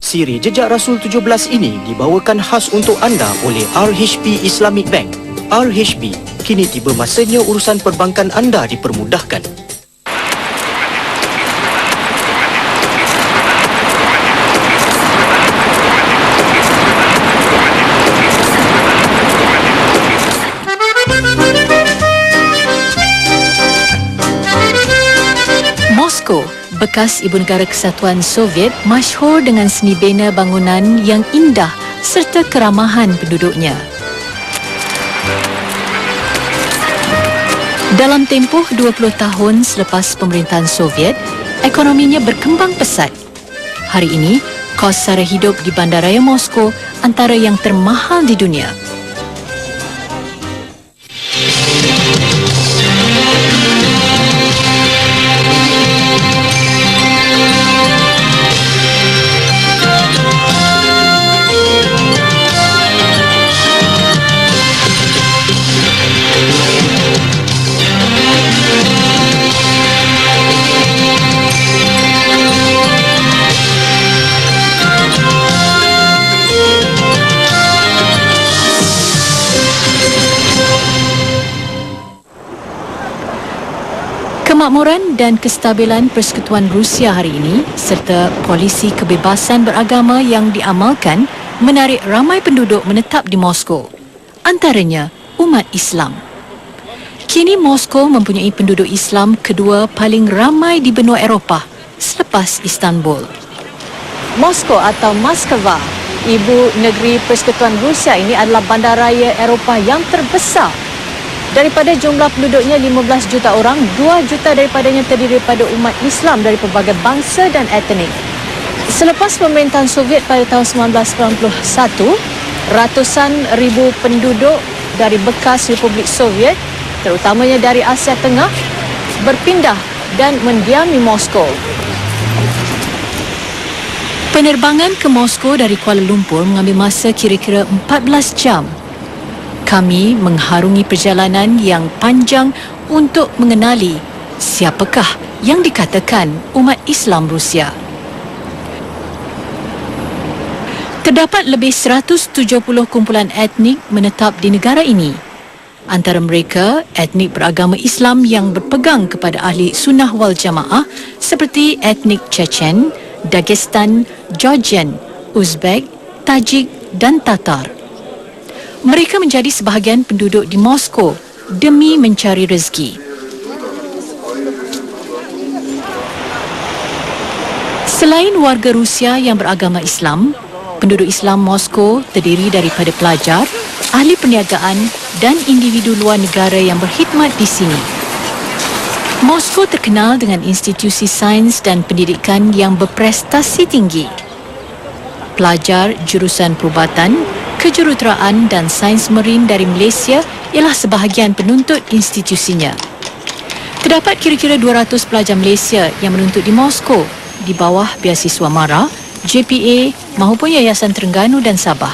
Siri Jejak Rasul 17 ini dibawakan khas untuk anda oleh RHB Islamic Bank. RHB, kini tiba masanya urusan perbankan anda dipermudahkan. Moskow, bekas Ibu Negara Kesatuan Soviet, masyhur dengan seni bina bangunan yang indah serta keramahan penduduknya. Dalam tempoh 20 tahun selepas pemerintahan Soviet, ekonominya berkembang pesat. Hari ini, kos sara hidup di bandaraya Moskow antara yang termahal di dunia. Kemakmuran dan kestabilan Persekutuan Rusia hari ini serta polisi kebebasan beragama yang diamalkan menarik ramai penduduk menetap di Moskow, antaranya umat Islam. Kini Moskow mempunyai penduduk Islam kedua paling ramai di benua Eropah selepas Istanbul. Moskow atau Moskva, ibu negeri Persekutuan Rusia ini adalah bandaraya Eropah yang terbesar. Daripada jumlah penduduknya 15 juta orang, 2 juta daripadanya terdiri daripada umat Islam dari pelbagai bangsa dan etnik. Selepas pemerintahan Soviet pada tahun 1991, ratusan ribu penduduk dari bekas Republik Soviet, terutamanya dari Asia Tengah, berpindah dan mendiami Moskow. Penerbangan ke Moskow dari Kuala Lumpur mengambil masa kira-kira 14 jam. Kami mengharungi perjalanan yang panjang untuk mengenali siapakah yang dikatakan umat Islam Rusia. Terdapat lebih 170 kumpulan etnik menetap di negara ini. Antara mereka, etnik beragama Islam yang berpegang kepada ahli sunnah wal jamaah seperti etnik Chechen, Dagestan, Georgian, Uzbek, Tajik dan Tatar. Mereka menjadi sebahagian penduduk di Moskow demi mencari rezeki. Selain warga Rusia yang beragama Islam, penduduk Islam Moskow terdiri daripada pelajar, ahli perniagaan dan individu luar negara yang berkhidmat di sini. Moskow terkenal dengan institusi sains dan pendidikan yang berprestasi tinggi. Pelajar jurusan perubatan, kejuruteraan dan sains marin dari Malaysia ialah sebahagian penuntut institusinya. Terdapat kira-kira 200 pelajar Malaysia yang menuntut di Moskow di bawah beasiswa MARA, JPA maupun Yayasan Terengganu dan Sabah.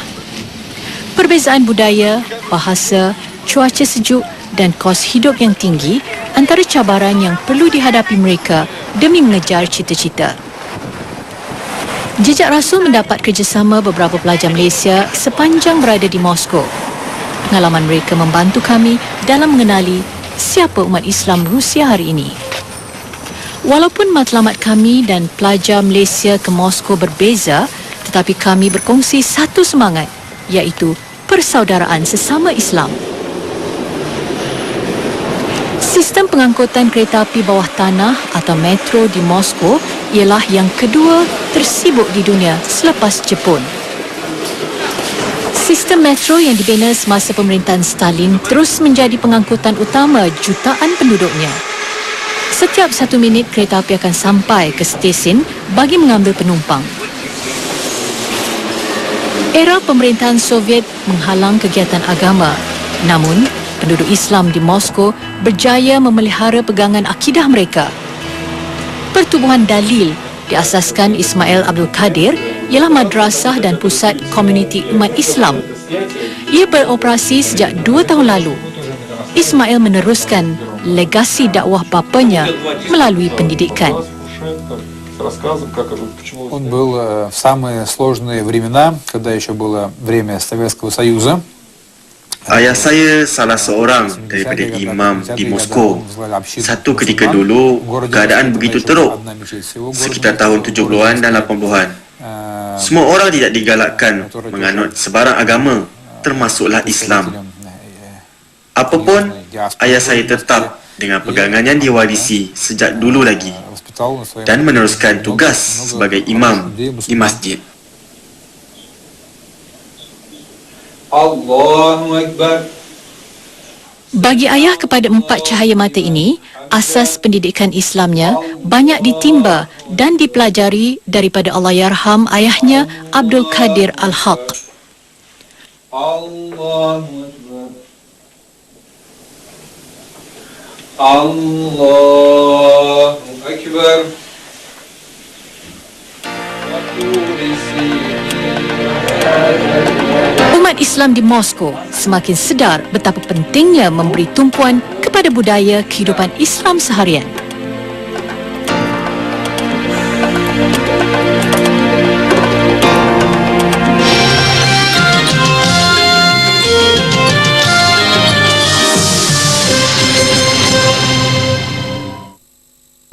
Perbezaan budaya, bahasa, cuaca sejuk dan kos hidup yang tinggi antara cabaran yang perlu dihadapi mereka demi mengejar cita-cita. Jejak Rasul mendapat kerjasama beberapa pelajar Malaysia sepanjang berada di Moskow. Pengalaman mereka membantu kami dalam mengenali siapa umat Islam Rusia hari ini. Walaupun matlamat kami dan pelajar Malaysia ke Moskow berbeza, tetapi kami berkongsi satu semangat, iaitu persaudaraan sesama Islam. Sistem pengangkutan kereta api bawah tanah atau metro di Moskow ialah yang kedua tersibuk di dunia selepas Jepun. Sistem metro yang dibina semasa pemerintahan Stalin terus menjadi pengangkutan utama jutaan penduduknya. Setiap 1 minit kereta api akan sampai ke stesen bagi mengambil penumpang. Era pemerintahan Soviet menghalang kegiatan agama, namun penduduk Islam di Moskow berjaya memelihara pegangan akidah mereka. Pertubuhan Dalil diasaskan Ismail Abdul Qadir ialah madrasah dan pusat komuniti umat Islam. Ia beroperasi sejak 2 tahun lalu. Ismail meneruskan legasi dakwah bapanya melalui pendidikan. рассказом, как это, почему... Он был в самые сложные времена, когда еще было время Советского Союза. Ayah saya salah seorang daripada imam di Moskow. Satu ketika dulu, keadaan begitu teruk, sekitar tahun 70-an dan 80-an. Semua orang tidak digalakkan menganut sebarang agama, termasuklah Islam. Apapun, ayah saya tetap dengan pegangan yang diwarisi sejak dulu lagi dan meneruskan tugas sebagai imam di masjid. Allahu Akbar. Bagi ayah kepada 4 cahaya mata ini, asas pendidikan Islamnya banyak ditimba dan dipelajari daripada Allahyarham ayahnya Abdul Qadir Al-Haq. Allahu Akbar. Allahu Akbar. Umat Islam di Moskow semakin sedar betapa pentingnya memberi tumpuan kepada budaya kehidupan Islam seharian.